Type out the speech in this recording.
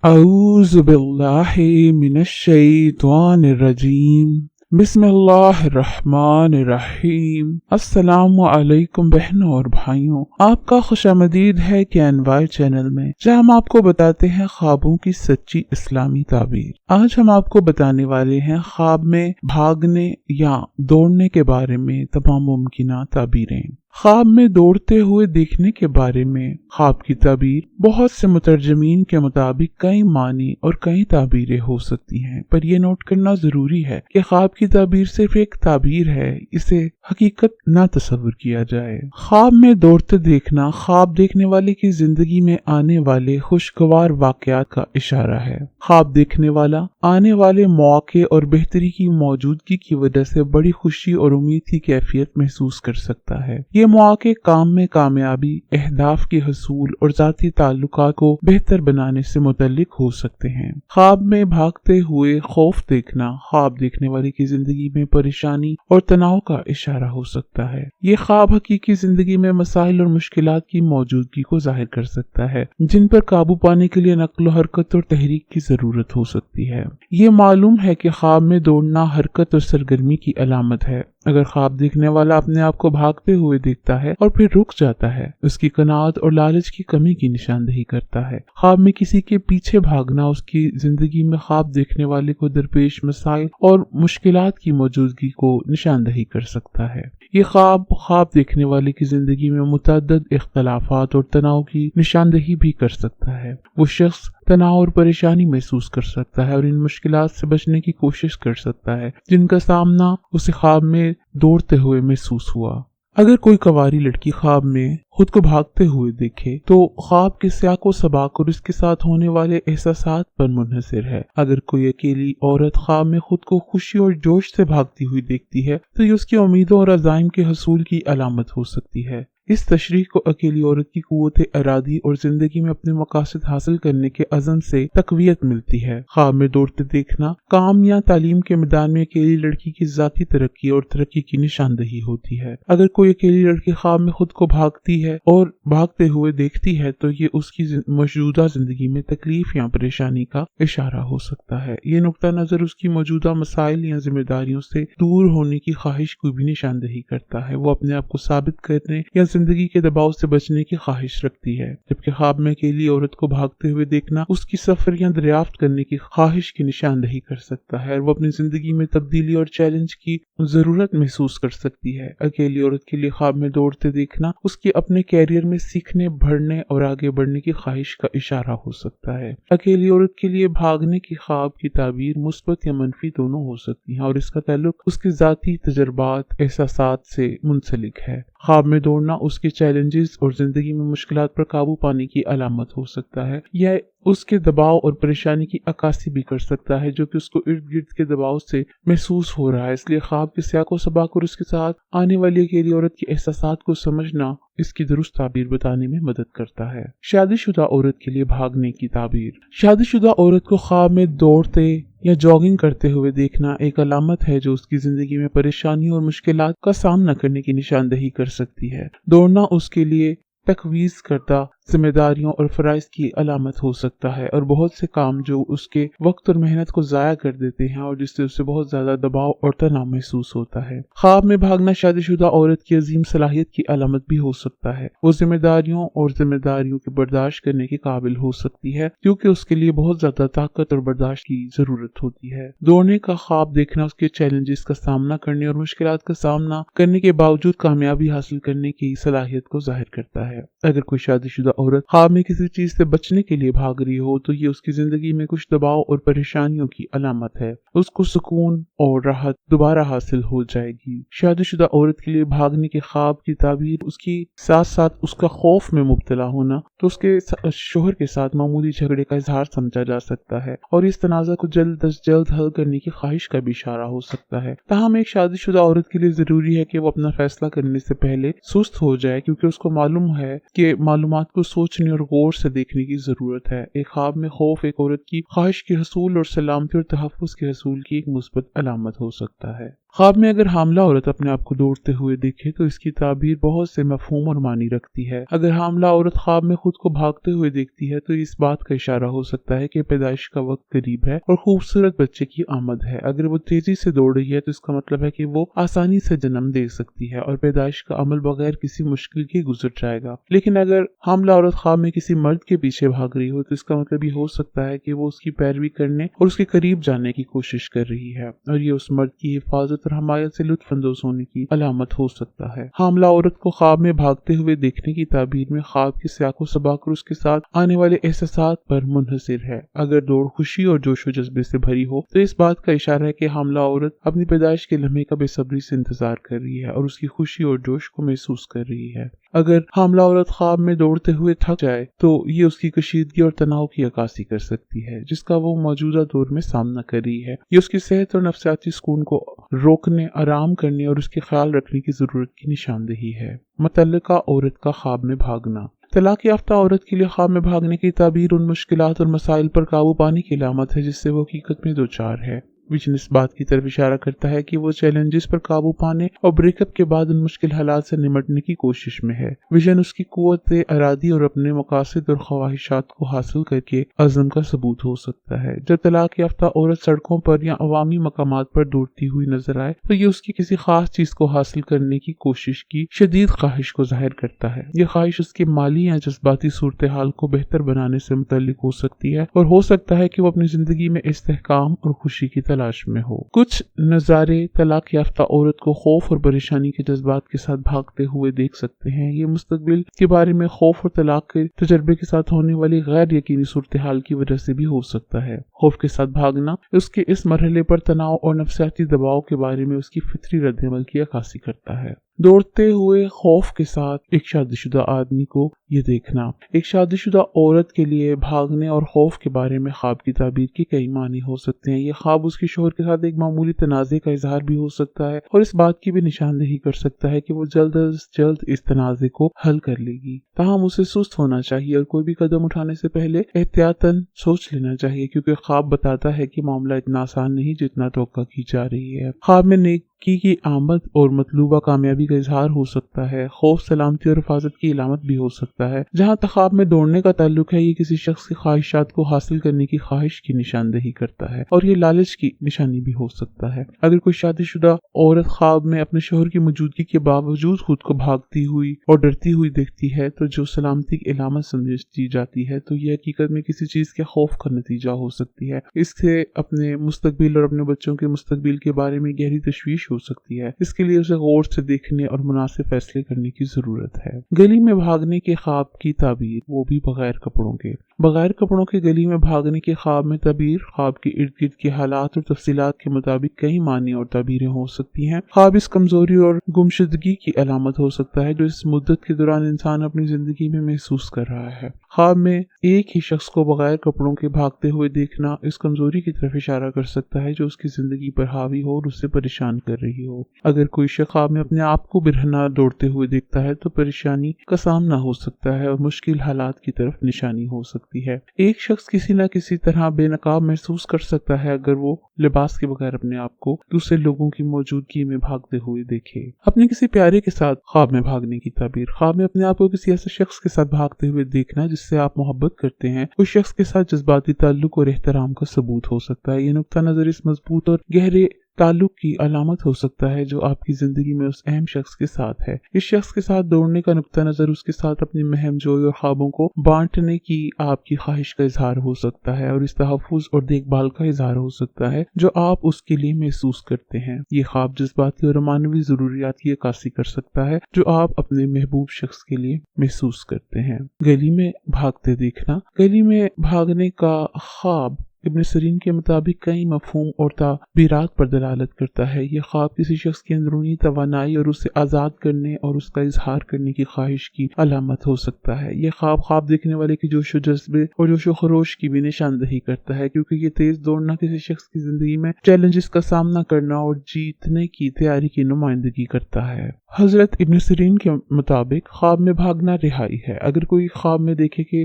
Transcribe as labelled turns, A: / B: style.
A: اعوذ باللہ من الشیطان الرجیم بسم اللہ الرحمن الرحیم۔ السلام علیکم بہنوں اور بھائیوں، آپ کا خوش آمدید ہے KNY چینل میں، جہاں ہم آپ کو بتاتے ہیں خوابوں کی سچی اسلامی تعبیر۔ آج ہم آپ کو بتانے والے ہیں خواب میں بھاگنے یا دوڑنے کے بارے میں تمام ممکنہ تعبیریں۔ خواب میں دوڑتے ہوئے دیکھنے کے بارے میں خواب کی تعبیر بہت سے مترجمین کے مطابق کئی معنی اور کئی تعبیریں ہو سکتی ہیں، پر یہ نوٹ کرنا ضروری ہے کہ خواب کی تعبیر صرف ایک تعبیر ہے، اسے حقیقت نہ تصور کیا جائے۔ خواب میں دوڑتے دیکھنا خواب دیکھنے والے کی زندگی میں آنے والے خوشگوار واقعات کا اشارہ ہے۔ خواب دیکھنے والا آنے والے مواقع اور بہتری کی موجودگی کی وجہ سے بڑی خوشی اور امید کی کیفیت محسوس کر سکتا ہے۔ یہ مواقع کام میں کامیابی، اہداف کے حصول اور ذاتی تعلقات کو بہتر بنانے سے متعلق ہو سکتے ہیں۔ خواب میں بھاگتے ہوئے خوف دیکھنا خواب دیکھنے والے کی زندگی میں پریشانی اور تناؤ کا اشارہ ہو سکتا ہے۔ یہ خواب حقیقی زندگی میں مسائل اور مشکلات کی موجودگی کو ظاہر کر سکتا ہے، جن پر قابو پانے کے لیے نقل و حرکت اور تحریک کی ضرورت ہو سکتی ہے۔ یہ معلوم ہے کہ خواب میں دوڑنا حرکت اور سرگرمی کی علامت ہے۔ اگر خواب دیکھنے والا اپنے آپ کو بھاگتے ہوئے دیکھتا ہے اور پھر رک جاتا ہے، اس کی قناعت اور لالچ کی کمی کی نشاندہی کرتا ہے۔ خواب میں کسی کے پیچھے بھاگنا اس کی زندگی میں خواب دیکھنے والے کو درپیش مسائل اور مشکلات کی موجودگی کو نشاندہی کر سکتا ہے۔ یہ خواب دیکھنے والے کی زندگی میں متعدد اختلافات اور تناؤ کی نشاندہی بھی کر سکتا ہے۔ وہ شخص تناؤ اور پریشانی محسوس کر سکتا ہے اور ان مشکلات سے بچنے کی کوشش کر سکتا ہے جن کا سامنا اسے خواب میں دوڑتے ہوئے محسوس ہوا۔ اگر کوئی کنواری لڑکی خواب میں خود کو بھاگتے ہوئے دیکھے تو خواب کے سیاق و سباق اور اس کے ساتھ ہونے والے احساسات پر منحصر ہے۔ اگر کوئی اکیلی عورت خواب میں خود کو خوشی اور جوش سے بھاگتی ہوئی دیکھتی ہے تو یہ اس کی امیدوں اور عزائم کے حصول کی علامت ہو سکتی ہے۔ اس تشریح کو اکیلی عورت کی قوت ارادی اور زندگی میں اپنے مقاصد حاصل کرنے کے عزم سے تقویت ملتی ہے۔ خواب میں دوڑتے دیکھنا کام یا تعلیم کے میدان میں اکیلی لڑکی کی ذاتی ترقی اور ترقی کی نشاندہی ہوتی ہے۔ اگر کوئی اکیلی لڑکی خواب میں خود کو بھاگتی ہے اور بھاگتے ہوئے دیکھتی ہے تو یہ اس کی موجودہ زندگی میں تکلیف یا پریشانی کا اشارہ ہو سکتا ہے۔ یہ نقطہ نظر اس کی موجودہ مسائل یا ذمہ داریوں سے دور ہونے کی خواہش کو بھی نشاندہی کرتا ہے۔ وہ اپنے آپ کو ثابت کرنے یا زندگی کے دباؤ سے بچنے کی خواہش رکھتی ہے، جبکہ خواب میں اکیلی عورت کو بھاگتے ہوئے دیکھنا اس کی سفر یا دریافت کرنے کی خواہش کی نشاندہی کر سکتا ہے اور وہ اپنی زندگی میں تبدیلی اور چیلنج کی ضرورت محسوس کر سکتی ہے۔ اکیلی عورت کے لیے خواب میں دوڑتے دیکھنا اس کی اپنے کیریئر میں سیکھنے، بڑھنے اور آگے بڑھنے کی خواہش کا اشارہ ہو سکتا ہے۔ اکیلی عورت کے لیے بھاگنے کی خواب کی تعبیر مثبت یا منفی دونوں ہو سکتی ہے اور اس کا تعلق اس کے ذاتی تجربات، احساسات سے منسلک ہے۔ خواب میں دوڑنا اس کے چیلنجز اور زندگی میں مشکلات پر قابو پانے کی علامت ہو سکتا ہے، یا اس کے دباؤ اور پریشانی کی عکاسی بھی کر سکتا ہے جو کہ اس کو ارد گرد کے دباؤ سے محسوس ہو رہا ہے۔ اس لیے خواب کے سیاق و سباق اور اس کے ساتھ آنے والی اکیلی عورت کے احساسات کو سمجھنا اس کی درست تعبیر بتانے میں مدد کرتا ہے۔ شادی شدہ عورت کے لیے بھاگنے کی تعبیر۔ شادی شدہ عورت کو خواب میں دوڑتے یا جاگنگ کرتے ہوئے دیکھنا ایک علامت ہے جو اس کی زندگی میں پریشانی اور مشکلات کا سامنا کرنے کی نشاندہی کر سکتی ہے۔ دوڑنا اس کے لیے تجویز کردہ ذمہ داریوں اور فرائض کی علامت ہو سکتا ہے اور بہت سے کام جو اس کے وقت اور محنت کو ضائع کر دیتے ہیں اور جس سے اسے بہت زیادہ دباؤ اور تناؤ محسوس ہوتا ہے۔ خواب میں بھاگنا شادی شدہ عورت کی عظیم صلاحیت کی علامت بھی ہو سکتا ہے۔ وہ ذمہ داریوں کے برداشت کرنے کے قابل ہو سکتی ہے کیونکہ اس کے لیے بہت زیادہ طاقت اور برداشت کی ضرورت ہوتی ہے۔ دوڑنے کا خواب دیکھنا اس کے چیلنجز کا سامنا کرنے اور مشکلات کا سامنا کرنے کے باوجود کامیابی حاصل کرنے کی صلاحیت کو ظاہر کرتا ہے۔ اگر کوئی شادی شدہ عورت خواب میں کسی چیز سے بچنے کے لیے بھاگ رہی ہو تو یہ اس کی زندگی میں کچھ دباؤ اور پریشانیوں کی علامت ہے۔ اس کو سکون اور راحت دوبارہ حاصل ہو جائے گی۔ شادی شدہ عورت کے لیے بھاگنے کے خواب کی تعبیر اس کی ساتھ ساتھ اس کا خوف میں مبتلا ہونا تو اس کے شوہر کے ساتھ معمولی جھگڑے کا اظہار سمجھا جا سکتا ہے اور اس تنازع کو جلد از جلد حل کرنے کی خواہش کا بھی اشارہ ہو سکتا ہے۔ تاہم ایک شادی شدہ عورت کے لیے ضروری ہے کہ وہ اپنا فیصلہ کرنے سے پہلے سست ہو جائے کیونکہ اس کو معلوم ہے کہ معلومات کو سوچنے اور غور سے دیکھنے کی ضرورت ہے۔ ایک خواب میں خوف ایک عورت کی خواہش کے حصول اور سلامتی اور تحفظ کے حصول کی ایک مثبت علامت ہو سکتا ہے۔ خواب میں اگر حاملہ عورت اپنے آپ کو دوڑتے ہوئے دیکھے تو اس کی تعبیر بہت سے مفہوم اور معنی رکھتی ہے۔ اگر حاملہ عورت خواب میں خود کو بھاگتے ہوئے دیکھتی ہے تو اس بات کا اشارہ ہو سکتا ہے کہ پیدائش کا وقت قریب ہے اور خوبصورت بچے کی آمد ہے۔ اگر وہ تیزی سے دوڑ رہی ہے تو اس کا مطلب ہے کہ وہ آسانی سے جنم دے سکتی ہے اور پیدائش کا عمل بغیر کسی مشکل کے گزر جائے گا۔ لیکن اگر حاملہ عورت خواب میں کسی مرد کے پیچھے بھاگ رہی ہو تو اس کا مطلب یہ ہو سکتا ہے کہ وہ اس کی پیروی کرنے اور اس کے قریب جانے کی کوشش کر رہی ہے اور یہ اس مرد کی حفاظت اور حمایت سے لطف اندوز ہونے کی علامت ہو سکتا ہے۔ حاملہ عورت کو خواب میں بھاگتے ہوئے دیکھنے کی تعبیر میں خواب کی سیاق و سباق اور اس کے ساتھ آنے والے احساسات پر منحصر ہے۔ اگر دوڑ خوشی اور جوش و جذبے سے بھری ہو تو اس بات کا اشارہ ہے کہ حاملہ عورت اپنی پیدائش کے لمحے کا بے صبری سے انتظار کر رہی ہے اور اس کی خوشی اور جوش کو محسوس کر رہی ہے۔ اگر حاملہ عورت خواب میں دوڑتے ہوئے تھک جائے تو یہ اس کی کشیدگی اور تناؤ کی عکاسی کر سکتی ہے جس کا وہ موجودہ دور میں سامنا کر رہی ہے۔ یہ اس کی صحت اور نفسیاتی سکون کو روکنے، آرام کرنے اور اس کے خیال رکھنے کی ضرورت کی نشاندہی ہے۔ متعلقہ عورت کا خواب میں بھاگنا۔ طلاق یافتہ عورت کے لیے خواب میں بھاگنے کی تعبیر ان مشکلات اور مسائل پر قابو پانے کی علامت ہے جس سے وہ حقیقت میں دوچار ہے۔ ویژن اس بات کی طرف اشارہ کرتا ہے کہ وہ چیلنجز پر قابو پانے اور بریک اپ کے بعد ان مشکل حالات سے نمٹنے کی کوشش میں ہے۔ ویژن اس کی قوت ارادی اور اپنے مقاصد اور خواہشات کو حاصل کر کے عزم کا ثبوت ہو سکتا ہے۔ جب طلاق یافتہ عورت سڑکوں پر یا عوامی مقامات پر دوڑتی ہوئی نظر آئے تو یہ اس کی کسی خاص چیز کو حاصل کرنے کی کوشش کی شدید خواہش کو ظاہر کرتا ہے۔ یہ خواہش اس کی مالی یا جذباتی صورتحال کو بہتر بنانے سے متعلق ہو سکتی ہے اور ہو سکتا ہے کہ وہ اپنی زندگی میں استحکام اور خوشی کی تلاش میں ہو۔ کچھ نظارے طلاق یافتہ عورت کو خوف اور پریشانی کے جذبات کے ساتھ بھاگتے ہوئے دیکھ سکتے ہیں۔ یہ مستقبل کے بارے میں خوف اور طلاق کے تجربے کے ساتھ ہونے والی غیر یقینی صورتحال کی وجہ سے بھی ہو سکتا ہے۔ خوف کے ساتھ بھاگنا اس کے اس مرحلے پر تناؤ اور نفسیاتی دباؤ کے بارے میں اس کی فطری رد عمل کی عکاسی کرتا ہے۔ دوڑتے ہوئے خوف کے ساتھ ایک شادی شدہ آدمی کو یہ دیکھنا۔ ایک شادی شدہ عورت کے لیے بھاگنے اور خوف کے بارے میں خواب کی تعبیر کے کئی معنی ہو سکتے ہیں۔ یہ خواب اس کی شوہر کے ساتھ ایک معمولی تنازع کا اظہار بھی ہو سکتا ہے اور اس بات کی بھی نشاندہی کر سکتا ہے کہ وہ جلد از جلد اس تنازع کو حل کر لے گی۔ تاہم اسے سست ہونا چاہیے اور کوئی بھی قدم اٹھانے سے پہلے احتیاطاً سوچ لینا چاہیے کیونکہ خواب بتاتا ہے کہ معاملہ اتنا آسان نہیں جتنا توقع کی جا رہی ہے۔ خواب میں نیکی کی آمد اور مطلوبہ کامیابی کا اظہار ہو سکتا ہے۔ خوف سلامتی اور حفاظت کی علامت بھی ہو سکتا ہے۔ جہاں تک خواب میں دوڑنے کا تعلق ہے یہ کسی شخص کی خواہشات کو حاصل کرنے کی خواہش کی نشاندہی کرتا ہے اور یہ لالچ کی نشانی بھی ہو سکتا ہے۔ اگر کوئی شادی شدہ عورت خواب میں اپنے شوہر کی موجودگی کے باوجود خود کو بھاگتی ہوئی اور ڈرتی ہوئی دیکھتی ہے تو جو سلامتی کی علامت سمجھی جاتی ہے تو یہ حقیقت میں کسی چیز کے خوف کا نتیجہ ہو سکتی ہے۔ اس سے اپنے مستقبل اور اپنے بچوں کے مستقبل کے بارے میں گہری تشویش ہو سکتی ہے۔ اس کے لیے اسے غور سے دیکھنے اور مناسب فیصلے کرنے کی ضرورت ہے۔ گلی میں بھاگنے کے خواب کی تعبیر، وہ بھی بغیر کپڑوں کے۔ بغیر کپڑوں کے گلی میں بھاگنے کے خواب میں تعبیر خواب کے ارد گرد کے حالات اور تفصیلات کے مطابق کئی معنی اور تعبیریں ہو سکتی ہیں۔ خواب اس کمزوری اور گمشدگی کی علامت ہو سکتا ہے جو اس مدت کے دوران انسان اپنی زندگی میں محسوس کر رہا ہے۔ خواب میں ایک ہی شخص کو بغیر کپڑوں کے بھاگتے ہوئے دیکھنا اس کمزوری کی طرف اشارہ کر سکتا ہے جو اس کی زندگی پر حاوی ہو اور اسے پریشان کر رہی ہو۔ اگر کوئی شخص خواب میں اپنے آپ کو برہنہ دوڑتے ہوئے دیکھتا ہے تو پریشانی کا سامنا ہو سکتا ہے اور مشکل حالات کی طرف نشانی ہو سکتی ہے۔ ایک شخص کسی نہ کسی طرح بے نقاب محسوس کر سکتا ہے اگر وہ لباس کے بغیر اپنے آپ کو دوسرے لوگوں کی موجودگی میں بھاگتے ہوئے دیکھے۔ اپنے کسی پیارے کے ساتھ خواب میں بھاگنے کی تعبیر، خواب میں اپنے آپ کو کسی ایسے شخص کے ساتھ بھاگتے ہوئے دیکھنا جس سے آپ محبت کرتے ہیں، اس شخص کے ساتھ جذباتی تعلق اور احترام کا ثبوت ہو سکتا ہے۔ یہ نقطہ نظر اس مضبوط اور گہرے تعلق کی علامت ہو سکتا ہے جو آپ کی زندگی میں اس اہم شخص کے ساتھ ہے۔ اس شخص کے ساتھ دوڑنے کا نقطہ نظر اس کے ساتھ اپنی مہم جوئی اور خوابوں کو بانٹنے کی آپ کی خواہش کا اظہار ہو سکتا ہے اور اس تحفظ اور دیکھ بھال کا اظہار ہو سکتا ہے جو آپ اس کے لیے محسوس کرتے ہیں۔ یہ خواب جذباتی اور معنوی ضروریات کی عکاسی کر سکتا ہے جو آپ اپنے محبوب شخص کے لیے محسوس کرتے ہیں۔ گلی میں بھاگتے دیکھنا، گلی میں بھاگنے کا خواب ابن سیرین کے مطابق کئی مفہوم اور تعبیرات پر دلالت کرتا ہے۔ یہ خواب کسی شخص کی اندرونی توانائی اور اسے آزاد کرنے اور اس کا اظہار کرنے کی خواہش کی علامت ہو سکتا ہے۔ یہ خواب دیکھنے والے کی جوش و جذبے اور جوش و خروش کی بھی نشاندہی کرتا ہے کیونکہ یہ تیز دوڑنا کسی شخص کی زندگی میں چیلنجز کا سامنا کرنا اور جیتنے کی تیاری کی نمائندگی کرتا ہے۔ حضرت ابن سیرین کے مطابق خواب میں بھاگنا رہائی ہے۔ اگر کوئی خواب میں دیکھے کہ